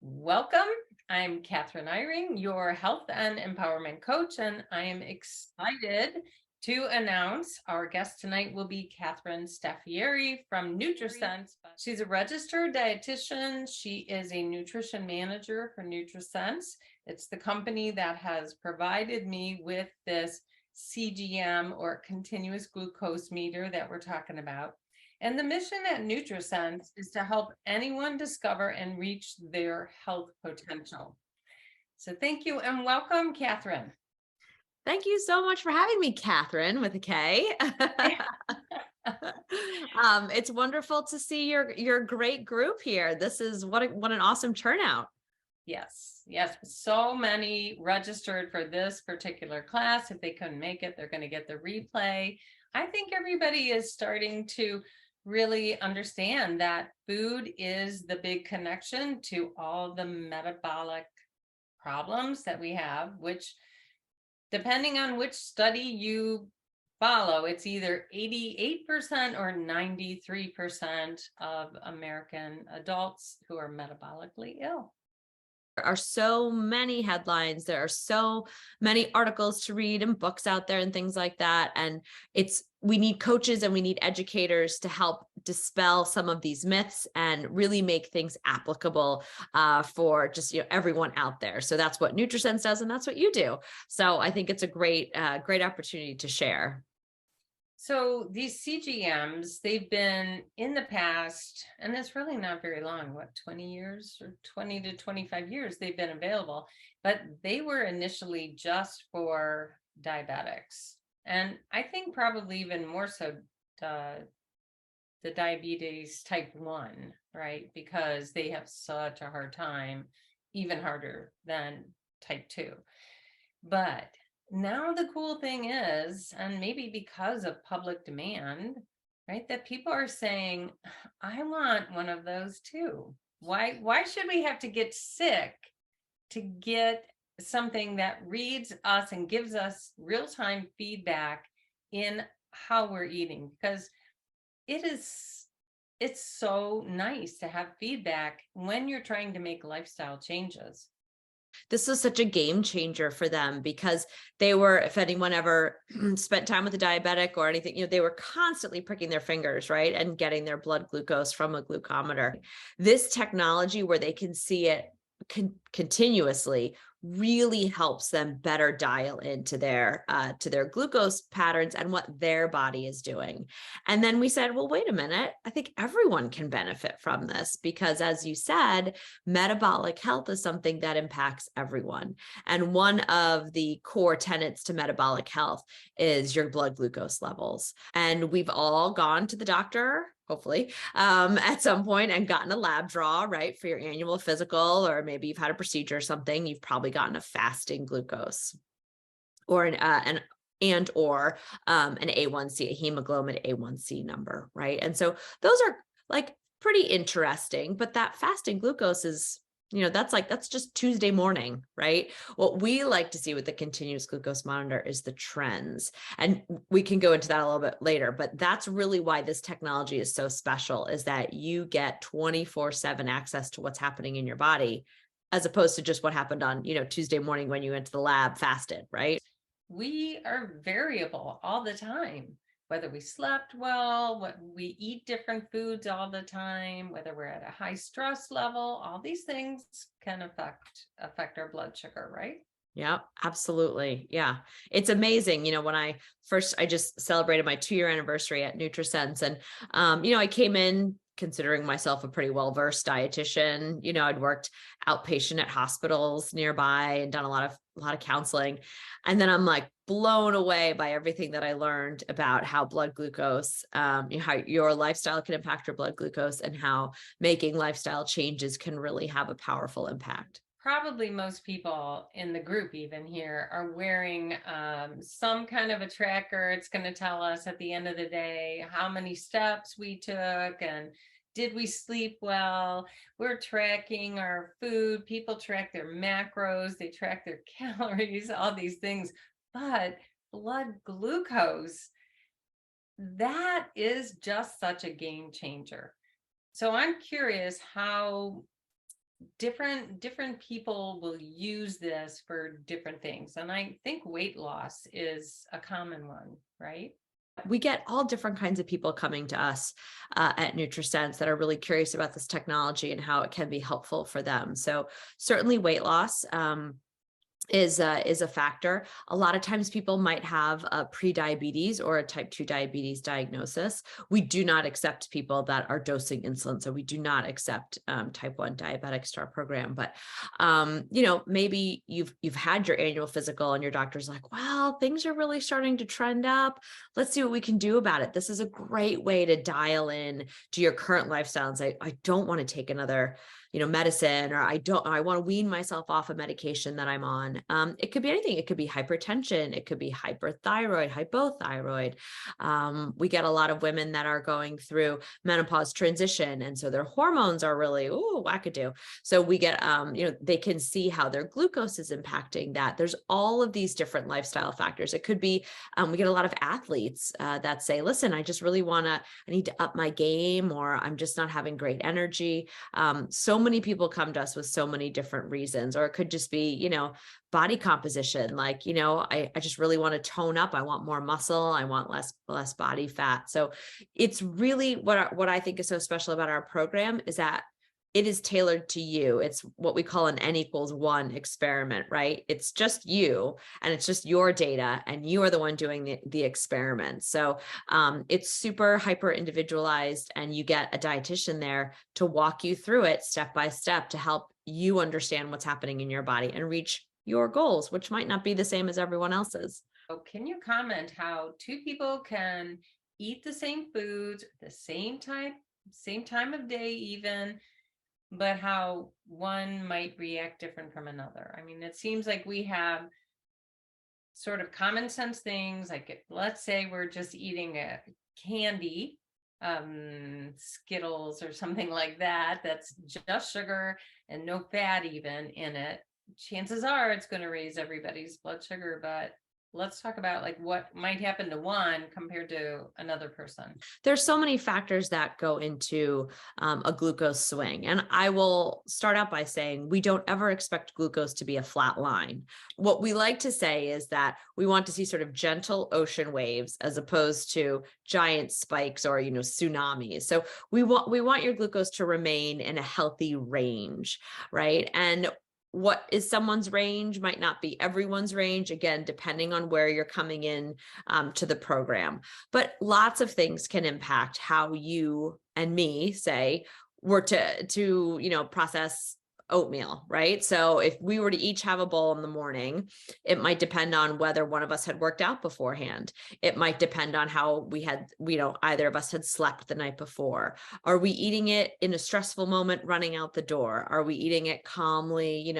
Welcome. I'm Catherine Eyring, your health and empowerment coach, and I am excited to announce our guest tonight will be Catherine Staffieri from Nutrisense. She's a registered dietitian. She is a nutrition manager for Nutrisense. It's the company that has provided me with this CGM or continuous glucose meter that we're talking about. And the mission at Nutrisense is to help anyone discover and reach their health potential. So thank you and welcome, Catherine. Thank you so much for having me, Catherine, with a K. It's wonderful to see your great group here. This is what an awesome turnout. Yes, so many registered for this particular class. If they couldn't make it, they're going to get the replay. I think everybody is starting to really understand that food is the big connection to all the metabolic problems that we have, which depending on which study you follow, it's either 88% or 93% of American adults who are metabolically ill. There are so many headlines. There are so many articles to read and books out there and things like that. And we need coaches and we need educators to help dispel some of these myths and really make things applicable for just everyone out there. So that's what Nutrisense does, and that's what you do. So I think it's a great opportunity to share. So these CGMs, they've been in the past, and it's really not very long, 20 years or 20 to 25 years they've been available, but they were initially just for diabetics. And I think probably even more so the diabetes type 1, right? Because they have such a hard time, even harder than type 2. But now the cool thing is, and maybe because of public demand, right, that people are saying, I want one of those too. Why should we have to get sick to get something that reads us and gives us real-time feedback in how we're eating? Because it's so nice to have feedback when you're trying to make lifestyle changes. This was such a game changer for them because they were, if anyone ever spent time with a diabetic or anything, they were constantly pricking their fingers, right? And getting their blood glucose from a glucometer. This technology where they can see it continuously really helps them better dial into their glucose patterns and what their body is doing. And then we said, well, wait a minute, I think everyone can benefit from this because, as you said, metabolic health is something that impacts everyone. And one of the core tenets to metabolic health is your blood glucose levels. And we've all gone to the doctor, hopefully, at some point and gotten a lab draw, right, for your annual physical, or maybe you've had a procedure or something. You've probably gotten a fasting glucose or an A1C, a hemoglobin A1C number, right? And so those are like pretty interesting, but that fasting glucose is, that's just Tuesday morning, right? What we like to see with the continuous glucose monitor is the trends. And we can go into that a little bit later, but that's really why this technology is so special, is that you get 24/7 access to what's happening in your body, as opposed to just what happened on, Tuesday morning when you went to the lab fasted, right? We are variable all the time, whether we slept well, what we eat different foods all the time, whether we're at a high stress level, all these things can affect our blood sugar, right? Yeah, absolutely. Yeah. It's amazing. When I just celebrated my 2-year anniversary at Nutrisense, and, I came in considering myself a pretty well-versed dietitian. I'd worked outpatient at hospitals nearby and done a lot of counseling. And then I'm like blown away by everything that I learned about how blood glucose, how your lifestyle can impact your blood glucose, and how making lifestyle changes can really have a powerful impact. Probably most people in the group even here are wearing some kind of a tracker. It's going to tell us at the end of the day how many steps we took and did we sleep well. We're tracking our food. People track their macros, they track their calories, all these things. But blood glucose, that is just such a game changer. So I'm curious how different people will use this for different things. And I think weight loss is a common one, right? We get all different kinds of people coming to us at Nutrisense that are really curious about this technology and how it can be helpful for them. So certainly weight loss is a factor. A lot of times people might have a pre-diabetes or a type 2 diabetes diagnosis. We do not accept people that are dosing insulin. So we do not accept type 1 diabetics to our program. But maybe you've had your annual physical and your doctor's like, well, things are really starting to trend up. Let's see what we can do about it. This is a great way to dial in to your current lifestyle and say, I don't want to take another medicine, or I want to wean myself off a medication that I'm on. It could be anything. It could be hypertension. It could be hyperthyroid, hypothyroid. We get a lot of women that are going through menopause transition. And so their hormones are really, wackadoo. So we get, they can see how their glucose is impacting that. There's all of these different lifestyle factors. It could be, we get a lot of athletes that say, listen, I just really I need to up my game, or I'm just not having great energy. So many people come to us with so many different reasons, or it could just be, body composition. Like, I just really want to tone up. I want more muscle. I want less body fat. So it's really what I think is so special about our program is that it is tailored to you. It's what we call an N=1 experiment, right? It's just you and it's just your data and you are the one doing the experiment. So it's super hyper individualized, and you get a dietitian there to walk you through it step by step to help you understand what's happening in your body and reach your goals, which might not be the same as everyone else's. So can you comment how two people can eat the same foods, the same time of day even, but how one might react different from another? I mean, it seems like we have sort of common sense things, like let's say we're just eating a candy, Skittles or something like that, that's just sugar and no fat even in it. Chances are it's going to raise everybody's blood sugar, but let's talk about like what might happen to one compared to another person. There's so many factors that go into a glucose swing. And I will start out by saying we don't ever expect glucose to be a flat line. What we like to say is that we want to see sort of gentle ocean waves as opposed to giant spikes or, tsunamis. So we want your glucose to remain in a healthy range, right? And what is someone's range might not be everyone's range, again, depending on where you're coming in to the program. But lots of things can impact how you and me, say, were to process oatmeal, right? So if we were to each have a bowl in the morning, it might depend on whether one of us had worked out beforehand. It might depend on how we had, either of us had slept the night before. Are we eating it in a stressful moment running out the door? Are we eating it calmly,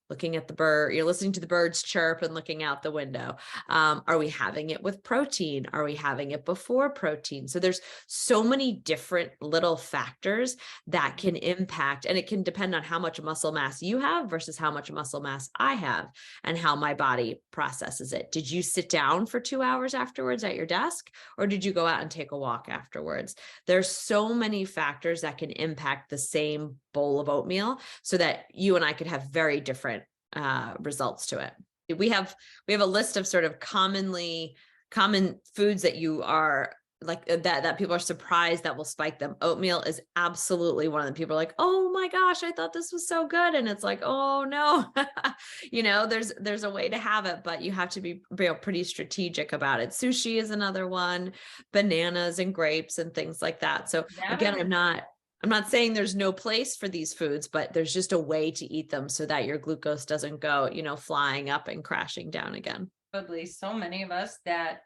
looking at the bird, you're listening to the birds chirp and looking out the window? Are we having it with protein? Are we having it before protein? So there's so many different little factors that can impact, and it can depend on how much muscle mass you have versus how much muscle mass I have and how my body processes it. Did you sit down for 2 hours afterwards at your desk, or did you go out and take a walk afterwards? There's so many factors that can impact the same bowl of oatmeal so that you and I could have very different results to it. We have a list of sort of common foods that you are like that people are surprised that will spike them. Oatmeal is absolutely one of them. People are like, oh my gosh, I thought this was so good. And it's like, oh no, there's a way to have it, but you have to be pretty strategic about it. Sushi is another one, bananas and grapes and things like that. So again, I'm not saying there's no place for these foods, but there's just a way to eat them so that your glucose doesn't go, flying up and crashing down again. Probably so many of us that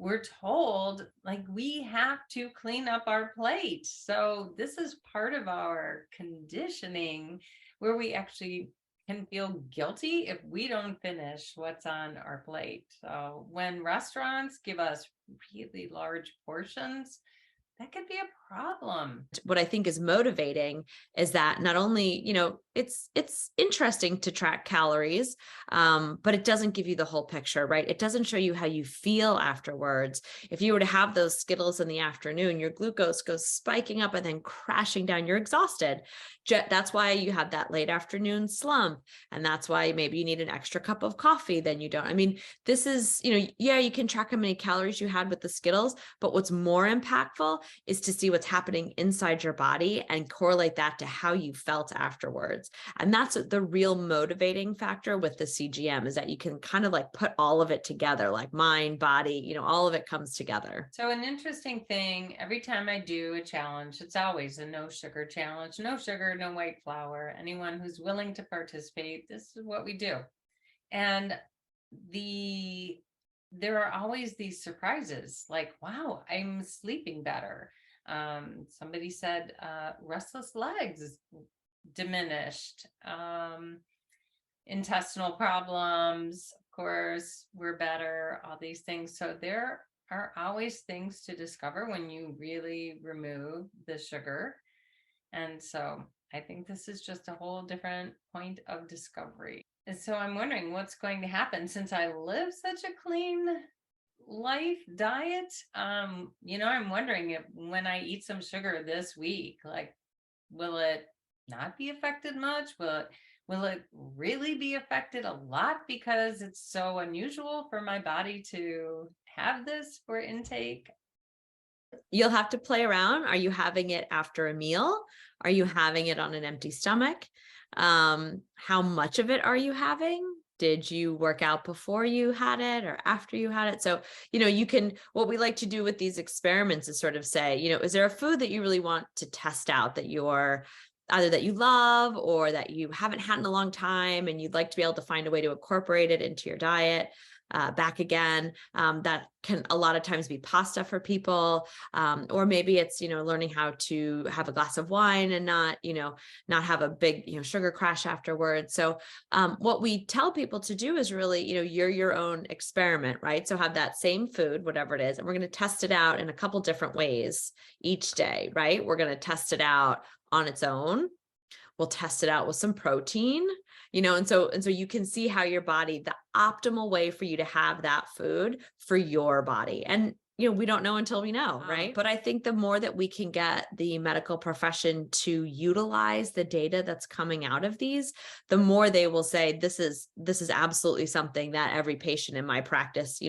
we're told like we have to clean up our plate. So this is part of our conditioning where we actually can feel guilty if we don't finish what's on our plate. So when restaurants give us really large portions, that could be a problem. What I think is motivating is that not only, it's interesting to track calories, but it doesn't give you the whole picture, right? It doesn't show you how you feel afterwards. If you were to have those Skittles in the afternoon, your glucose goes spiking up and then crashing down. You're exhausted. That's why you have that late afternoon slump. And that's why maybe you need an extra cup of coffee than you don't. I mean, this is, yeah, you can track how many calories you had with the Skittles, but what's more impactful is to see what's happening inside your body and correlate that to how you felt afterwards. And that's the real motivating factor with the CGM, is that you can kind of like put all of it together, like mind, body, all of it comes together. So an interesting thing, every time I do a challenge, it's always a no sugar challenge, no sugar, no white flour. Anyone who's willing to participate, this is what we do. And there are always these surprises, like, wow, I'm sleeping better. Somebody said restless legs diminished, intestinal problems, of course, were better, all these things. So there are always things to discover when you really remove the sugar. And so I think this is just a whole different point of discovery. And so I'm wondering what's going to happen since I live such a clean life diet. I'm wondering if when I eat some sugar this week, like, will it not be affected much? Will it really be affected a lot because it's so unusual for my body to have this for intake? You'll have to play around. Are you having it after a meal? Are you having it on an empty stomach? How much of it are you having? Did you work out before you had it or after you had it? So, what we like to do with these experiments is sort of say, is there a food that you really want to test out, that you're either that you love or that you haven't had in a long time and you'd like to be able to find a way to incorporate it into your diet back again? That can a lot of times be pasta for people, or maybe it's learning how to have a glass of wine and not have a big sugar crash afterwards. So what we tell people to do is really you're your own experiment, right? So have that same food, whatever it is, and we're going to test it out in a couple different ways each day, right? We're going to test it out on its own. We'll test it out with some protein, and so you can see how your body, the optimal way for you to have that food for your body. And we don't know until we know, right? But I think the more that we can get the medical profession to utilize the data that's coming out of these, the more they will say, this is absolutely something that every patient in my practice,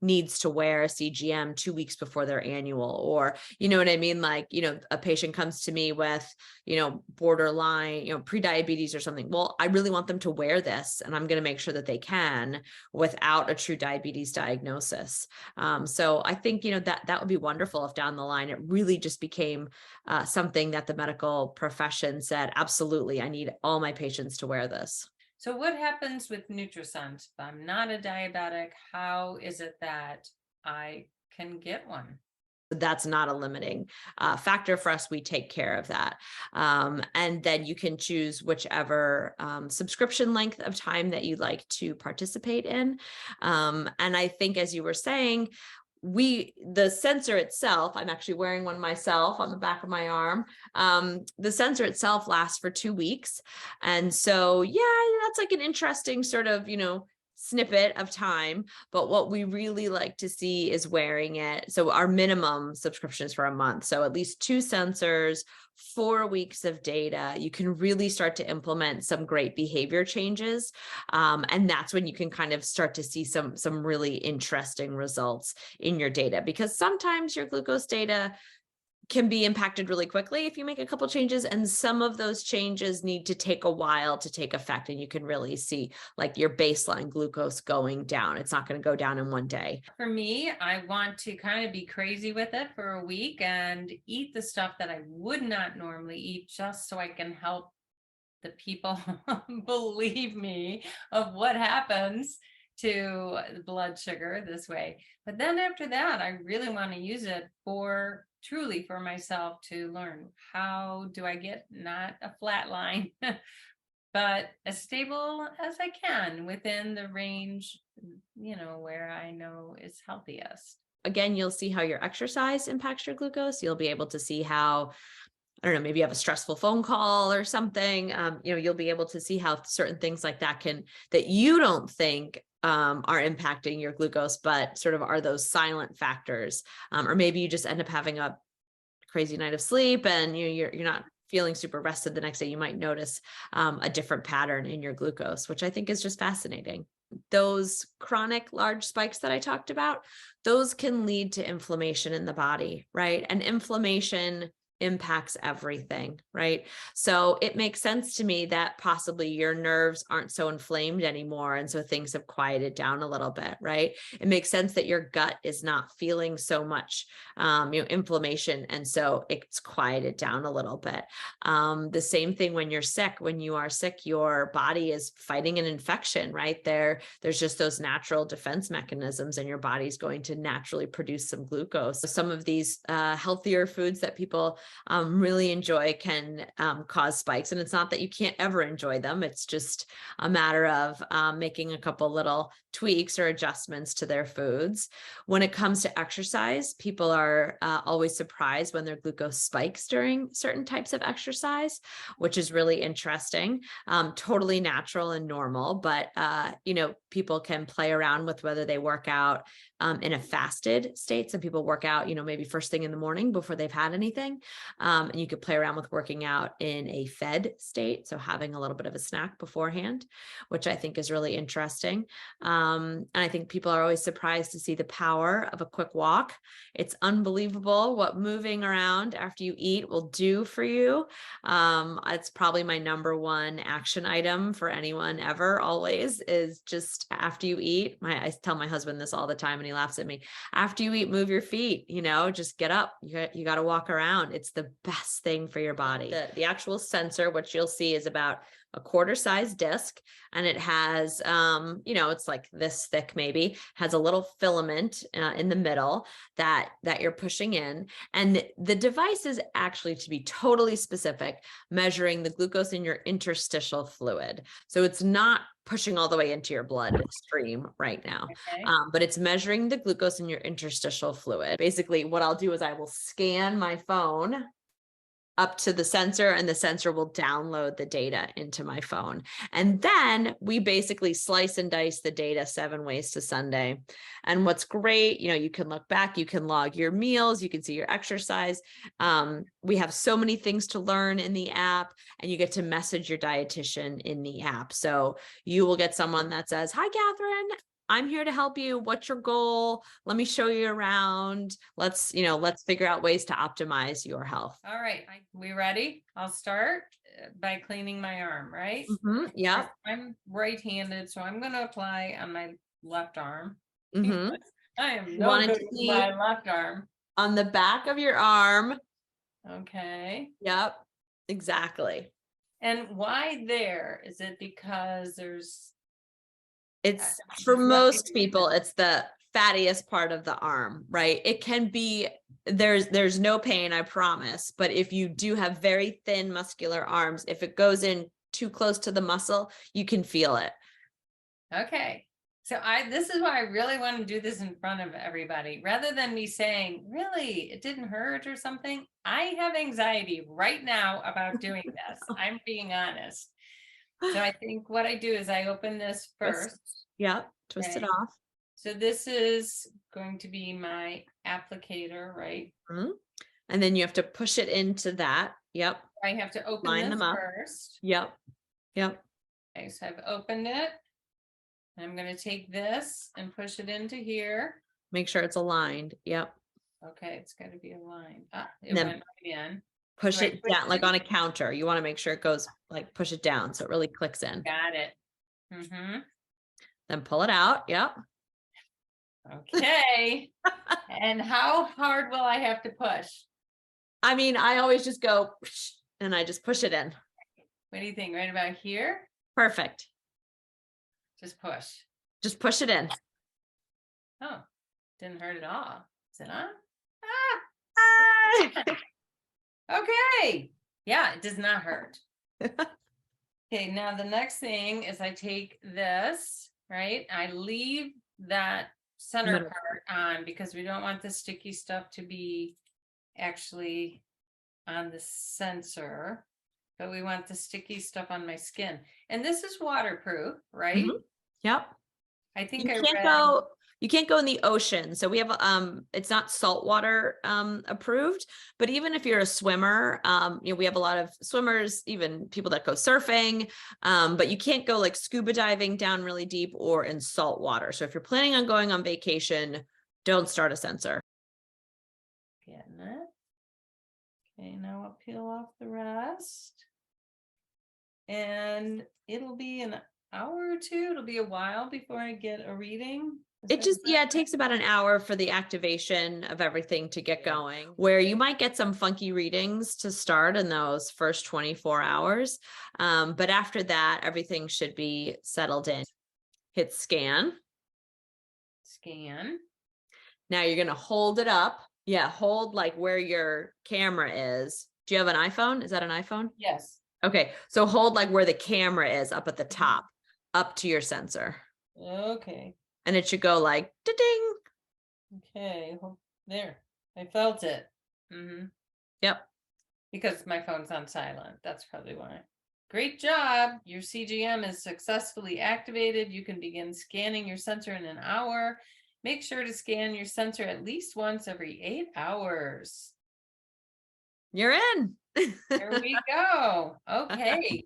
needs to wear a CGM 2 weeks before their annual, or, you know what I mean? Like, a patient comes to me with, borderline, pre-diabetes or something. Well, I really want them to wear this, and I'm going to make sure that they can without a true diabetes diagnosis. So I think, that would be wonderful if down the line it really just became something that the medical profession said, absolutely, I need all my patients to wear this. So what happens with Nutrisense? If I'm not a diabetic, how is it that I can get one? That's not a limiting factor for us. We take care of that. And then you can choose whichever subscription length of time that you'd like to participate in. And I think, as you were saying, the sensor itself, I'm actually wearing one myself on the back of my arm. The sensor itself lasts for 2 weeks. And so, yeah, that's like an interesting sort of, snippet of time. But what we really like to see is wearing it. So our minimum subscription is for a month. So at least 2 sensors, 4 weeks of data, you can really start to implement some great behavior changes. And that's when you can kind of start to see some really interesting results in your data, because sometimes your glucose data can be impacted really quickly if you make a couple changes, and some of those changes need to take a while to take effect, and you can really see like your baseline glucose going down. It's not going to go down in one day. For me, I want to kind of be crazy with it for a week and eat the stuff that I would not normally eat, just so I can help the people believe me of what happens to blood sugar this way. But then after that, I really want to use it truly for myself, to learn, how do I get not a flat line, but as stable as I can within the range, where I know is healthiest. Again, you'll see how your exercise impacts your glucose. You'll be able to see how I don't know, maybe you have a stressful phone call or something, you'll be able to see how certain things like that that you don't think are impacting your glucose, but sort of are those silent factors. Or maybe you just end up having a crazy night of sleep and you're not feeling super rested the next day. You might notice a different pattern in your glucose, which I think is just fascinating. Those chronic large spikes that I talked about, those can lead to inflammation in the body, right? And inflammation impacts everything, right? So it makes sense to me that possibly your nerves aren't so inflamed anymore. And so things have quieted down a little bit, right? It makes sense that your gut is not feeling so much, inflammation. And so it's quieted down a little bit. The same thing when you're sick. When you are sick, your body is fighting an infection, right? There's just those natural defense mechanisms, and your body's going to naturally produce some glucose. So some of these healthier foods that people really enjoy can cause spikes. And it's not that you can't ever enjoy them. It's just a matter of making a couple little tweaks or adjustments to their foods. When it comes to exercise, people are always surprised when their glucose spikes during certain types of exercise, which is really interesting. Totally natural and normal, but people can play around with whether they work out in a fasted state. Some people work out, maybe first thing in the morning before they've had anything. And you could play around with working out in a fed state. So having a little bit of a snack beforehand, which I think is really interesting. And I think people are always surprised to see the power of a quick walk. It's unbelievable what moving around after you eat will do for you. It's probably my number one action item for anyone ever, always, is just after you eat. I tell my husband this all the time and he laughs at me. After you eat, move your feet, just get up. You got to walk around. It's the best thing for your body. The actual sensor, which you'll see, is about a quarter size disc, and it has, it's like this thick, maybe, has a little filament in the middle that you're pushing in. And the device is actually, to be totally specific, measuring the glucose in your interstitial fluid. So it's not pushing all the way into your bloodstream right now, Okay. but it's measuring the glucose in your interstitial fluid. Basically, what I'll do is I will scan my phone up to the sensor, and the sensor will download the data into my phone. And then we basically slice and dice the data 7 ways to Sunday. And what's great, you can look back, you can log your meals, you can see your exercise. We have so many things to learn in the app, and you get to message your dietitian in the app. So you will get someone that says, "Hi, Catherine, I'm here to help you. What's your goal? Let me show you around. Let's figure out ways to optimize your health." All right. We ready? I'll start by cleaning my arm, right? Yeah. I'm right-handed, so I'm going to apply on my left arm. I am no good with my left arm. On the back of your arm. Okay. Yep. Exactly. And why there? Is it because it's for most people, it's the fattiest part of the arm, right? It can be, there's no pain, I promise. But if you do have very thin muscular arms, if it goes in too close to the muscle, you can feel it. Okay. So this is why I really want to do this in front of everybody, rather than me saying, really, it didn't hurt or something. I have anxiety right now about doing this. I'm being honest. So I think what I do is I open this first. Yep. Twist it off. So this is going to be my applicator, right? And then you have to push it into that. Yep. I have to open Line this them up first. Yep. Okay, so I've opened it. I'm going to take this and push it into here. Make sure it's aligned. Yep. Okay, it's got to be aligned. It went right in. Push it down, like on a counter. You want to make sure it goes, like, push it down so it really clicks in. Got it. Then pull it out. Yep. Okay. And how hard will I have to push? I mean, I always just go and I just push it in. What do you think? Right about here? Perfect. Just push. Just push it in. Oh, didn't hurt at all. Is it on? Okay. Yeah, it does not hurt. Okay, now the next thing is I take this, right? I leave that center part on because we don't want the sticky stuff to be actually on the sensor, but we want the sticky stuff on my skin. And this is waterproof, right? Mhm. Yep. I think You I can't read, go, you can't go in the ocean. So we have, it's not saltwater approved, but even if you're a swimmer, we have a lot of swimmers, even people that go surfing, but you can't go like scuba diving down really deep or in salt water. So if you're planning on going on vacation, don't start a sensor. getting it. Okay, now I'll peel off the rest. And it'll be an hour or two. It'll be a while before I get a reading. It just, yeah, it takes about an hour for the activation of everything to get going, where you might get some funky readings to start in those first 24 hours. But after that, everything should be settled in. Hit scan. Scan. Now you're going to hold it up. Yeah, hold like where your camera is. Do you have an iPhone? Is that an iPhone? Yes. Okay, so hold like where the camera is up at the top, up to your sensor. Okay. And it should go like ding. Okay. There. I felt it. Yep. Because my phone's on silent. That's probably why. Great job. Your CGM is successfully activated. You can begin scanning your sensor in an hour. Make sure to scan your sensor at least once every 8 hours. You're in. There we go. Okay.